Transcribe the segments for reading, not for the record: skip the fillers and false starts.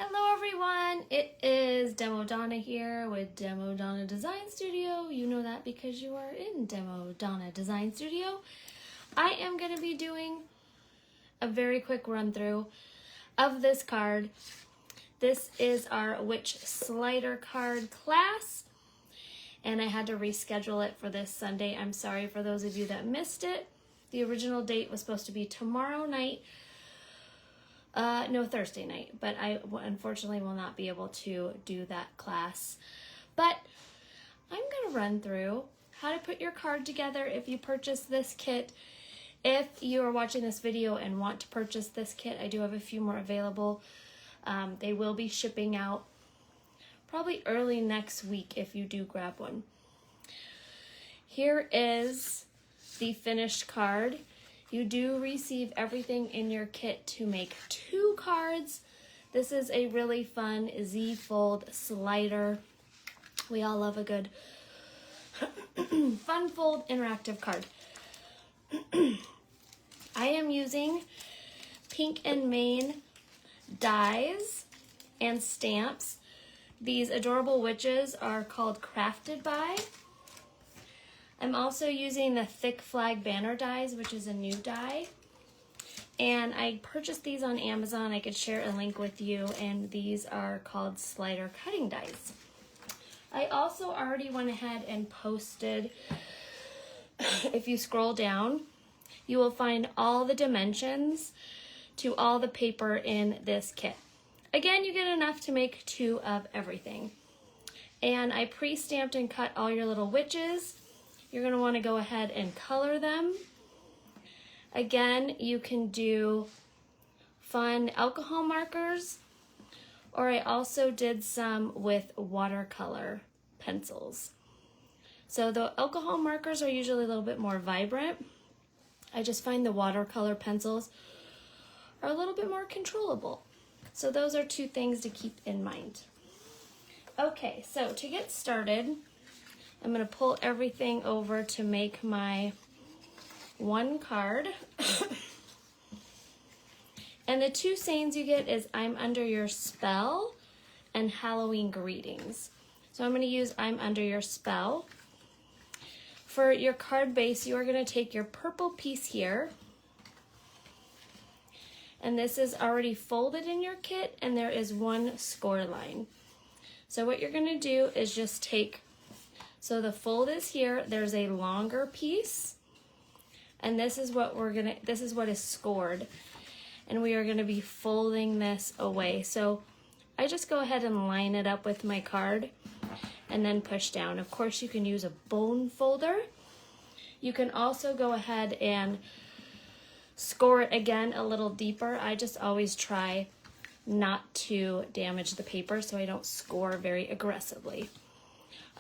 Hello everyone, it is Demo Donna here with Demo Donna Design Studio. You know that because you are in Demo Donna Design Studio. I am going to be doing a very quick run through of this card. This is our Witch Slider card class, and I had to reschedule it for this Sunday. I'm sorry for those of you that missed it. The original date was supposed to be tomorrow night. No, Thursday night, but I unfortunately will not be able to do that class. But I'm going to run through how to put your card together if you purchase this kit. If you are watching this video and want to purchase this kit, I do have a few more available. They will be shipping out probably early next week if you do grab one. Here is the finished card. You do receive everything in your kit to make 2 cards. This is a really fun Z-fold slider. We all love a good fun fold interactive card. I am using Pink and Main dies and stamps. These adorable witches are called Crafted By. I'm also using the Thick Flag Banner dies, which is a new die. And I purchased these on Amazon. I could share a link with you, and these are called Slider Cutting dies. I also already went ahead and posted, if you scroll down, you will find all the dimensions to all the paper in this kit. Again, you get enough to make 2 of everything. And I pre-stamped and cut all your little witches. You're going to want to go ahead and color them. Again, you can do fun alcohol markers, or I also did some with watercolor pencils. So the alcohol markers are usually a little bit more vibrant. I just find the watercolor pencils are a little bit more controllable. So those are 2 things to keep in mind. Okay, so to get started, I'm going to pull everything over to make my 1 card. And the 2 sayings you get is I'm under your spell and Halloween greetings. So I'm going to use I'm under your spell. For your card base, you are going to take your purple piece here. And this is already folded in your kit, and there is 1 score line. So what you're going to do is just take, so the fold is here, there's a longer piece, and this is what this is what is scored, and we are gonna be folding this away. So I just go ahead and line it up with my card and then push down. Of course, you can use a bone folder. You can also go ahead and score it again a little deeper. I just always try not to damage the paper so I don't score very aggressively.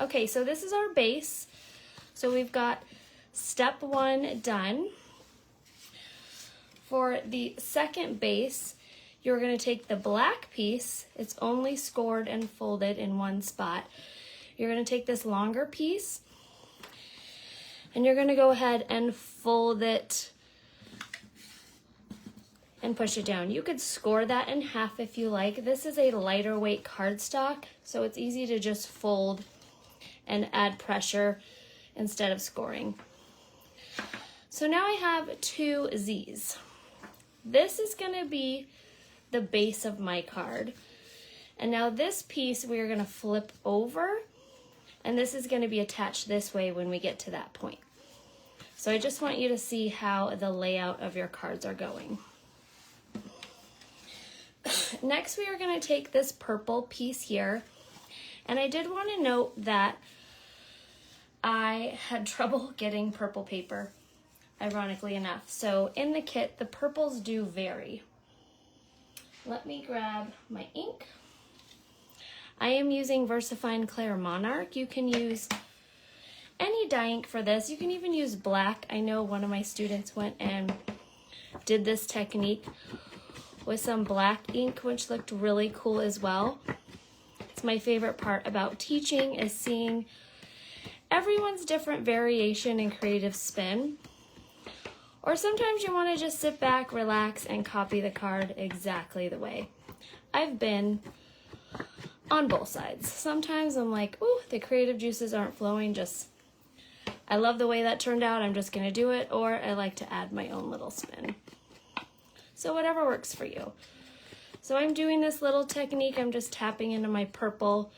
Okay, so this is our base. So we've got step 1 done. For the second base, you're going to take the black piece. It's only scored and folded in 1 spot. You're going to take this longer piece, and you're going to go ahead and fold it and push it down. You could score that in half if you like. This is a lighter weight cardstock, so it's easy to just fold and add pressure instead of scoring. So now I have 2 Z's. This is going to be the base of my card. And now this piece we are going to flip over, and this is going to be attached this way when we get to that point. So I just want you to see how the layout of your cards are going. Next, we are going to take this purple piece here. And I did want to note that I had trouble getting purple paper, ironically enough. So in the kit, the purples do vary. Let me grab my ink. I am using VersaFine Monarch. You can use any dye ink for this. You can even use black. I know one of my students went and did this technique with some black ink, which looked really cool as well. My favorite part about teaching is seeing everyone's different variation and creative spin. Or sometimes you want to just sit back, relax, and copy the card exactly the way I've been on both sides. Sometimes I'm like, ooh, the creative juices aren't flowing, I love the way that turned out, I'm just gonna do it, or I like to add my own little spin. So whatever works for you. So I'm doing this little technique, I'm just tapping into my purple,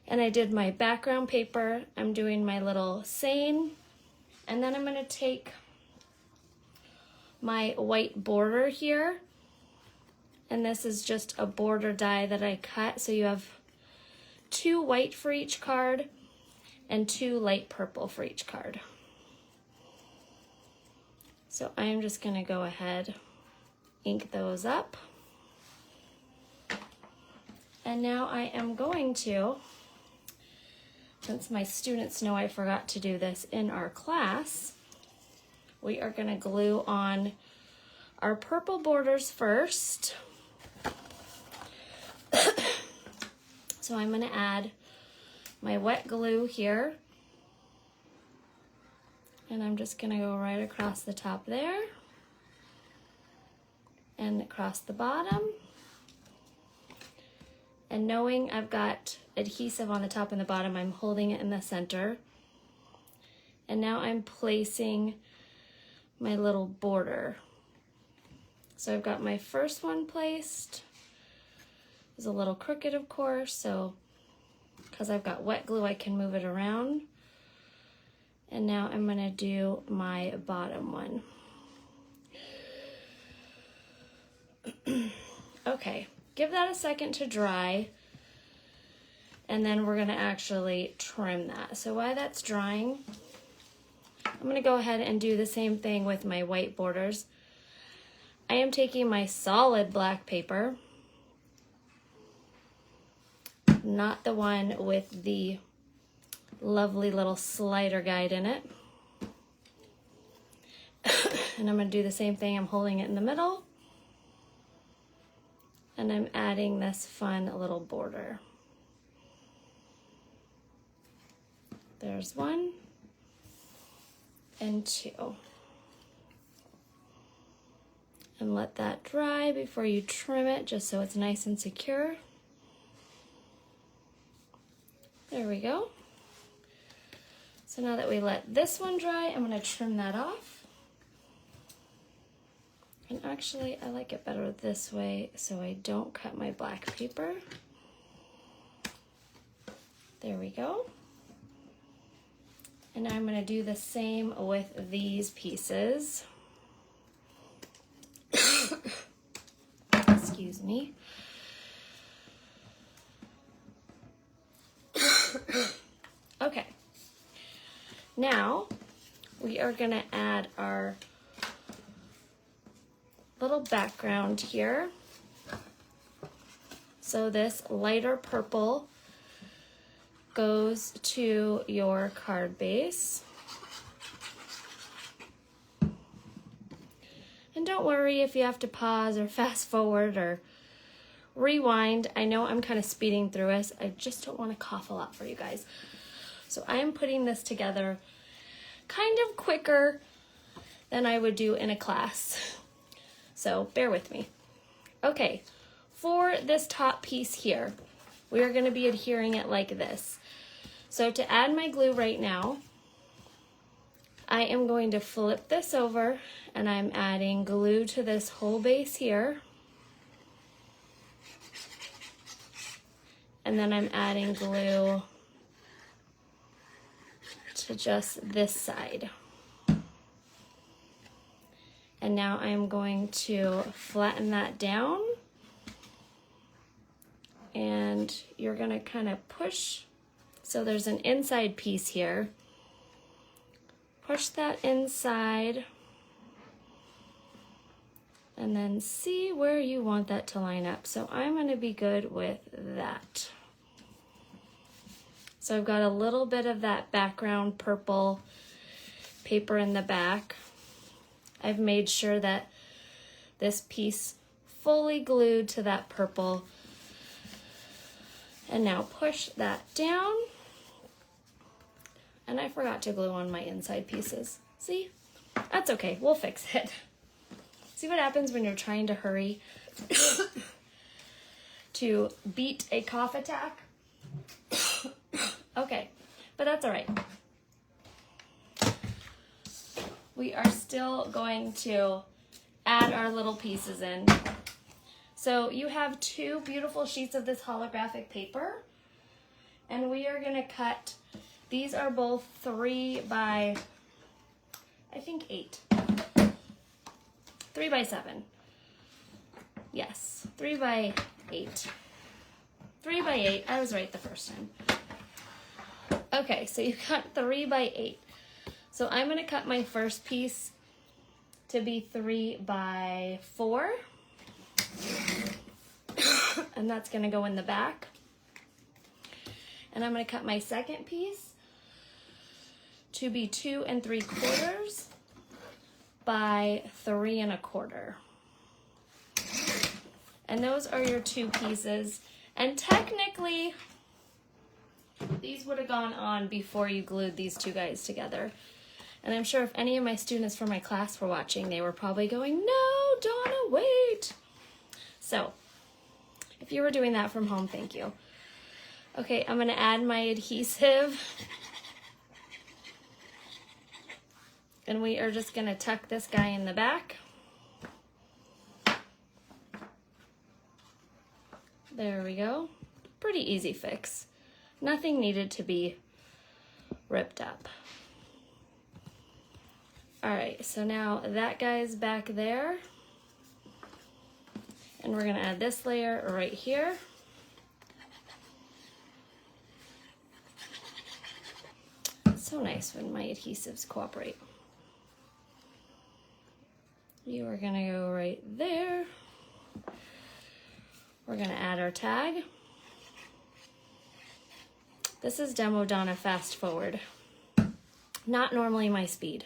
and I did my background paper, I'm doing my little seine, and then I'm gonna take my white border here, and this is just a border die that I cut, so you have 2 white for each card and 2 light purple for each card. So I'm just gonna go ahead, ink those up. And now I am going to, since my students know I forgot to do this in our class, we are gonna glue on our purple borders first. So I'm gonna add my wet glue here, and I'm just gonna go right across the top there and across the bottom. And knowing I've got adhesive on the top and the bottom, I'm holding it in the center. And now I'm placing my little border. So I've got my first one placed. It's a little crooked, of course, so because I've got wet glue, I can move it around. And now I'm gonna do my bottom one. Okay, give that a second to dry, and then we're gonna actually trim that. So while that's drying, I'm gonna go ahead and do the same thing with my white borders. I am taking my solid black paper, not the one with the lovely little slider guide in it. And I'm gonna do the same thing. I'm holding it in the middle, and I'm adding this fun little border. There's 1 and 2. And let that dry before you trim it, just so it's nice and secure. There we go. So now that we let this one dry, I'm gonna trim that off. And actually, I like it better this way so I don't cut my black paper. There we go. And now I'm gonna do the same with these pieces. Excuse me. Okay. Now, we are gonna add our little background here. So this lighter purple goes to your card base. And don't worry if you have to pause or fast forward or rewind. I know I'm kind of speeding through this. I just don't want to cough a lot for you guys. So I'm putting this together kind of quicker than I would do in a class. So bear with me. Okay, for this top piece here, we are going to be adhering it like this. So to add my glue right now, I am going to flip this over, and I'm adding glue to this whole base here. And then I'm adding glue to just this side. And now I'm going to flatten that down. And you're gonna kind of push. So there's an inside piece here. Push that inside. And then see where you want that to line up. So I'm gonna be good with that. So I've got a little bit of that background purple paper in the back. I've made sure that this piece fully glued to that purple. And now push that down. And I forgot to glue on my inside pieces. See? That's okay, we'll fix it. See what happens when you're trying to hurry? to beat a cough attack. Okay, but that's all right. We are still going to add our little pieces in. So you have 2 beautiful sheets of this holographic paper, and we are going to cut, these are both 3 by, I think 8. 3 by 7. Yes, 3 by 8. 3 by 8, I was right the first time. Okay, so you cut 3 by 8. So I'm going to cut my first piece to be 3 by 4. And that's going to go in the back. And I'm going to cut my second piece to be 2 3/4 by 3 1/4. And those are your 2 pieces. And technically, these would have gone on before you glued these 2 guys together. And I'm sure if any of my students from my class were watching, they were probably going, no, Donna, wait. So, if you were doing that from home, thank you. Okay, I'm gonna add my adhesive. And we are just gonna tuck this guy in the back. There we go. Pretty easy fix. Nothing needed to be ripped up. All right, so now that guy's back there. And we're gonna add this layer right here. It's so nice when my adhesives cooperate. You are gonna go right there. We're gonna add our tag. This is Demo Donna Fast Forward. Not normally my speed.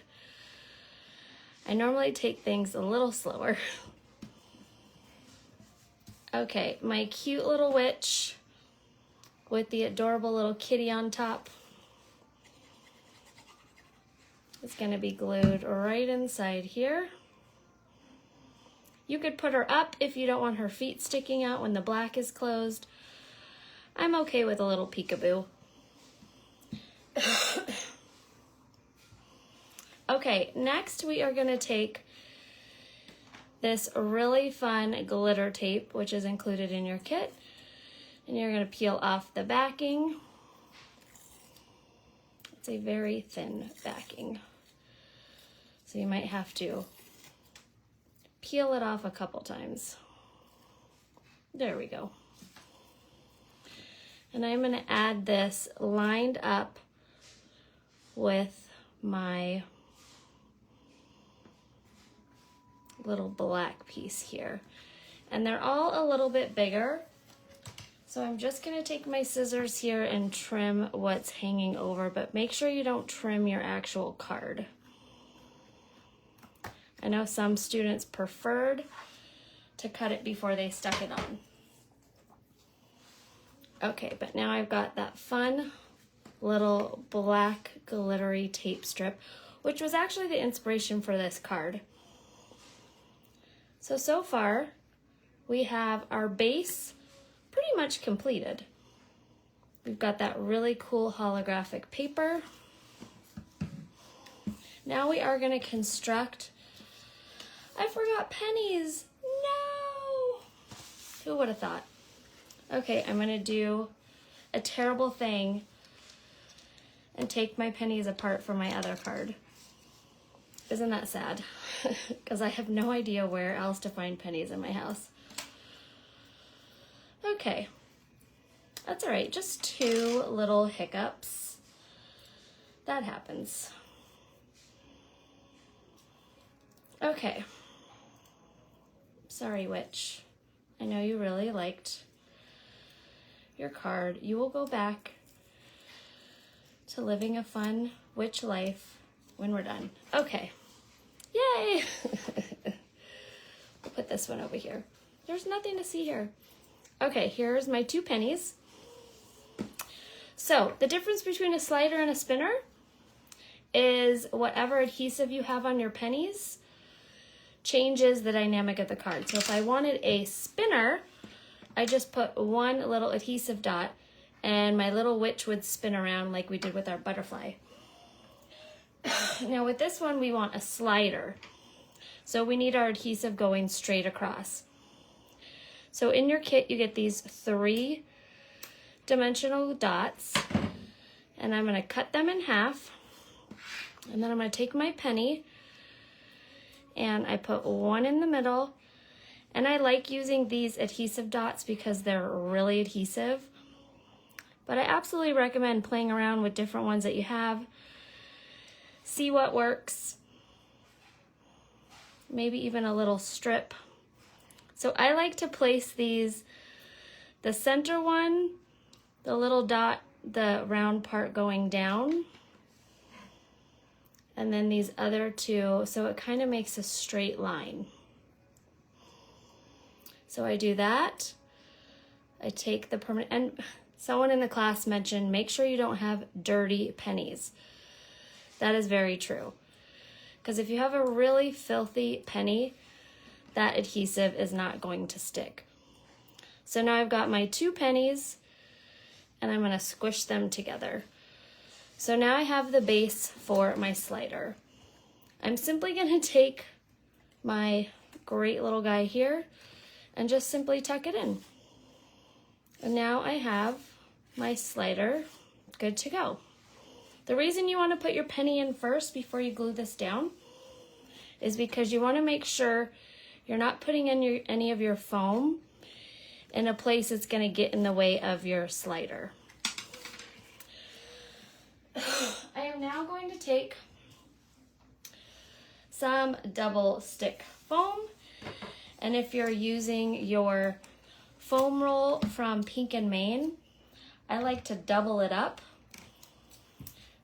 I normally take things a little slower. Okay, my cute little witch with the adorable little kitty on top is gonna be glued right inside here. You could put her up if you don't want her feet sticking out when the black is closed. I'm okay with a little peekaboo. Okay, next we are gonna take this really fun glitter tape, which is included in your kit, and you're gonna peel off the backing. It's a very thin backing, so you might have to peel it off a couple times. There we go. And I'm gonna add this lined up with my little black piece here. And they're all a little bit bigger. So I'm just gonna take my scissors here and trim what's hanging over, but make sure you don't trim your actual card. I know some students preferred to cut it before they stuck it on. Okay, but now I've got that fun little black glittery tape strip, which was actually the inspiration for this card. So far, we have our base pretty much completed. We've got that really cool holographic paper. Now we are gonna construct, I forgot pennies, no! Who would have thought? Okay, I'm gonna do a terrible thing and take my pennies apart from my other card. Isn't that sad? Because I have no idea where else to find pennies in my house. Okay, that's all right, just 2 little hiccups. That happens. Okay. Sorry, witch. I know you really liked your card. You will go back to living a fun witch life when we're done. Okay. Yay! We'll put this one over here. There's nothing to see here. Okay, here's my 2 pennies. So the difference between a slider and a spinner is whatever adhesive you have on your pennies changes the dynamic of the card. So if I wanted a spinner, I just put one little adhesive dot and my little witch would spin around like we did with our butterfly. Now with this one, we want a slider. So we need our adhesive going straight across. So in your kit, you get these 3-dimensional dots, and I'm gonna cut them in half, and then I'm gonna take my penny, and I put one in the middle, and I like using these adhesive dots because they're really adhesive, but I absolutely recommend playing around with different ones that you have. See what works. Maybe even a little strip. So I like to place these, the center one, the little dot, the round part going down, and then these other two, so it kind of makes a straight line. So I do that. I take the permanent, and someone in the class mentioned, make sure you don't have dirty pennies. That is very true. Because if you have a really filthy penny, that adhesive is not going to stick. So now I've got my 2 pennies, and I'm gonna squish them together. So now I have the base for my slider. I'm simply gonna take my great little guy here and just simply tuck it in. And now I have my slider good to go. The reason you want to put your penny in first before you glue this down is because you want to make sure you're not putting in any of your foam in a place that's going to get in the way of your slider. I am now going to take some double stick foam, and if you're using your foam roll from Pink and Main, I like to double it up.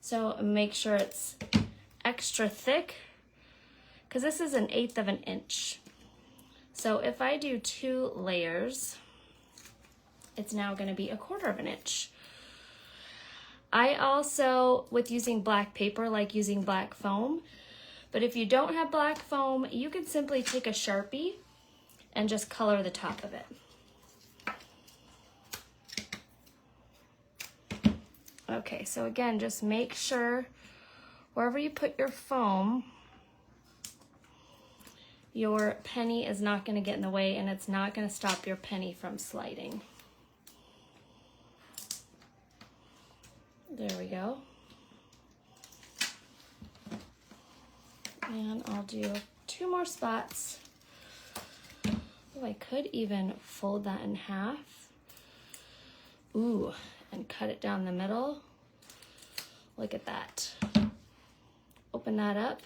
So make sure it's extra thick, because this is 1/8 of an inch. So if I do 2 layers, it's now going to be 1/4 of an inch. I also, with using black paper, like using black foam, but if you don't have black foam, you can simply take a Sharpie and just color the top of it. Okay, so again, just make sure wherever you put your foam, your penny is not going to get in the way, and it's not going to stop your penny from sliding. There we go. And I'll do 2 more spots. Oh, I could even fold that in half. Ooh, and cut it down the middle. Look at that. Open that up.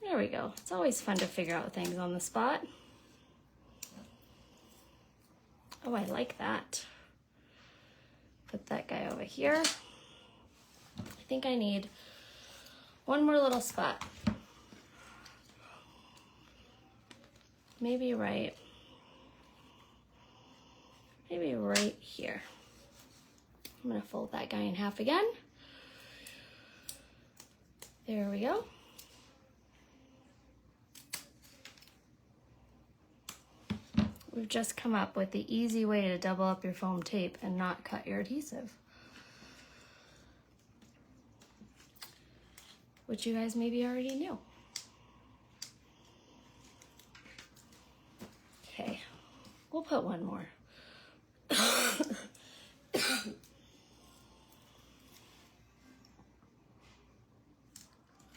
There we go. It's always fun to figure out things on the spot. Oh, I like that. Put that guy over here. I think I need one more little spot. Maybe right here. I'm gonna fold that guy in half again. There we go. We've just come up with the easy way to double up your foam tape and not cut your adhesive, which you guys maybe already knew. Okay, we'll put one more.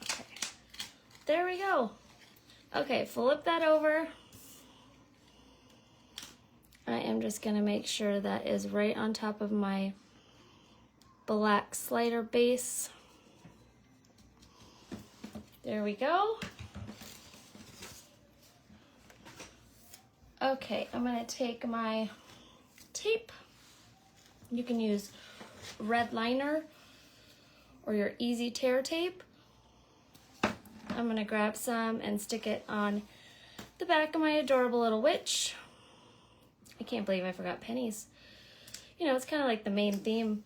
Okay, there we go. Okay, flip that over. I am just going to make sure that is right on top of my black slider base. There we go. Okay, I'm going to take my tape. You can use red liner or your easy tear tape. I'm going to grab some and stick it on the back of my adorable little witch. I can't believe I forgot pennies. You know, it's kind of like the main theme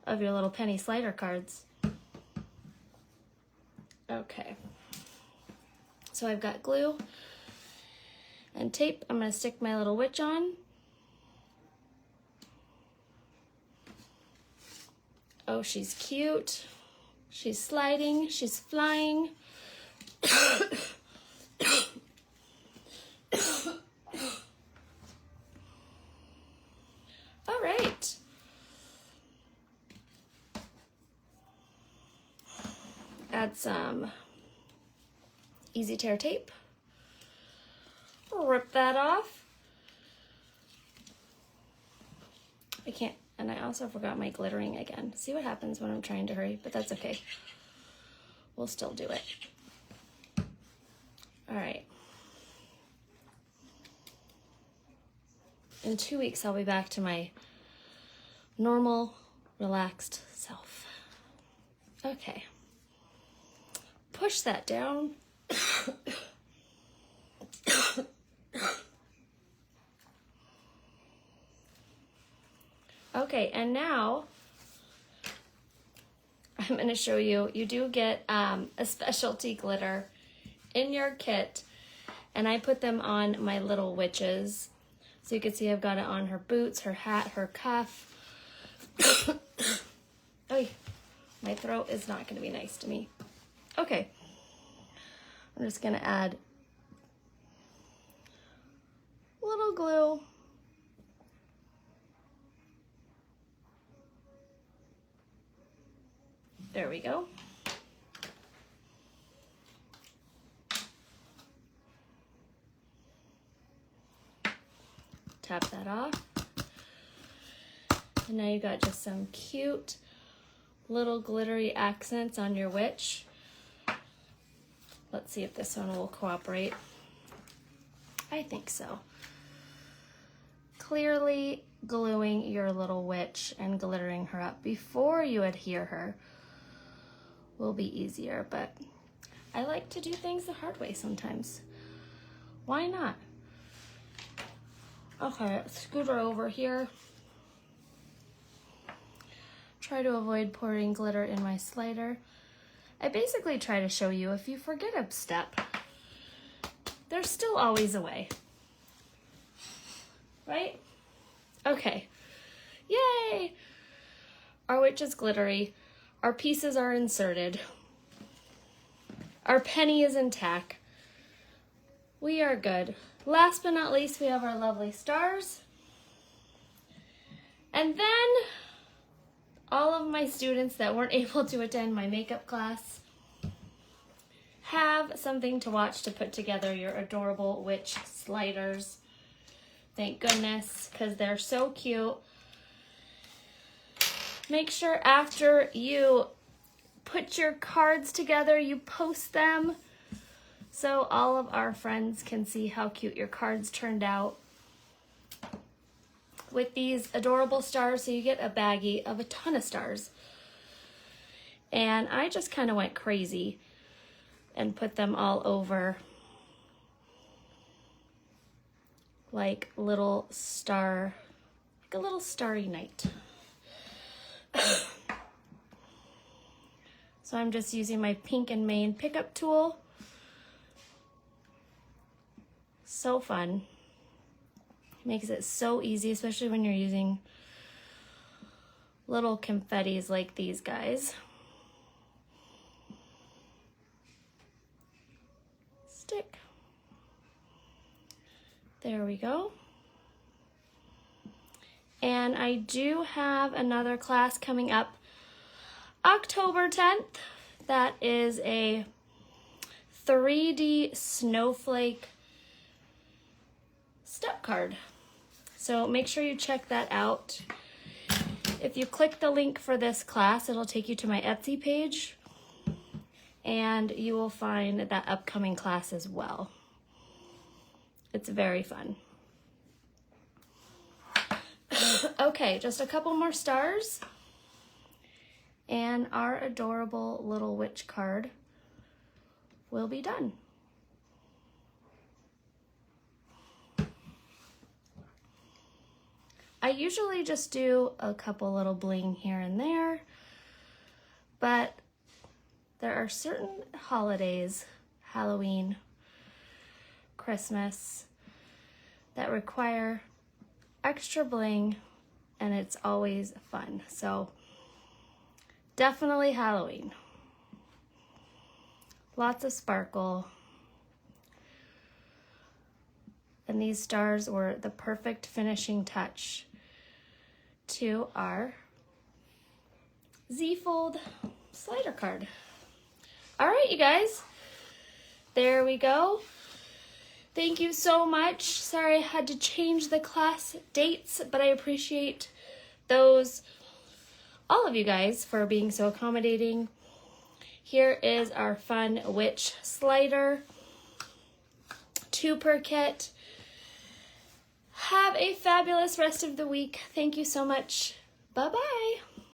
of your little penny slider cards. Okay. So I've got glue, and tape. I'm going to stick my little witch on. Oh, she's cute. She's sliding. She's flying. All right. Add some easy tear tape. Rip that off. I can't, and I also forgot my glittering again. See what happens when I'm trying to hurry, but that's okay. We'll still do it. All right. In 2 weeks, I'll be back to my normal, relaxed self. Okay. Push that down. Okay, and now I'm going to show you, you do get a specialty glitter in your kit, and I put them on my little witches. So you can see I've got it on her boots, her hat, her cuff. Oh, my throat is not going to be nice to me. Okay, I'm just going to add a little glue. There we go. Tap that off. And now you got just some cute little glittery accents on your witch. Let's see if this one will cooperate. I think so. Clearly gluing your little witch and glittering her up before you adhere her will be easier, but I like to do things the hard way sometimes. Why not? Okay, scoot her over here. Try to avoid pouring glitter in my slider. I basically try to show you if you forget a step, there's still always a way. Right? Okay. Yay! Our witch is glittery. Our pieces are inserted. Our penny is intact. We are good. Last but not least, we have our lovely stars. And then all of my students that weren't able to attend my makeup class have something to watch to put together your adorable witch sliders. Thank goodness, because they're so cute. Make sure after you put your cards together, you post them so all of our friends can see how cute your cards turned out. With these adorable stars, so you get a baggie of a ton of stars. And I just kind of went crazy and put them all over like little star, like a little starry night. So I'm just using my Pink and Main pickup tool. So fun. Makes it so easy, especially when you're using little confettis like these guys. Stick. There we go. And I do have another class coming up October 10th. That is a 3D snowflake step card. So make sure you check that out. If you click the link for this class, it'll take you to my Etsy page, and you will find that upcoming class as well. It's very fun. Okay, just a couple more stars, and our adorable little witch card will be done. I usually just do a couple little bling here and there, but there are certain holidays, Halloween, Christmas, that require extra bling, and it's always fun. So definitely Halloween. Lots of sparkle. And these stars were the perfect finishing touch to our Z-fold slider card. All right, you guys, there we go. Thank you so much. Sorry I had to change the class dates, but I appreciate those, all of you guys, for being so accommodating. Here is our fun witch slider, 2 per kit. Have a fabulous rest of the week. Thank you so much. Bye-bye.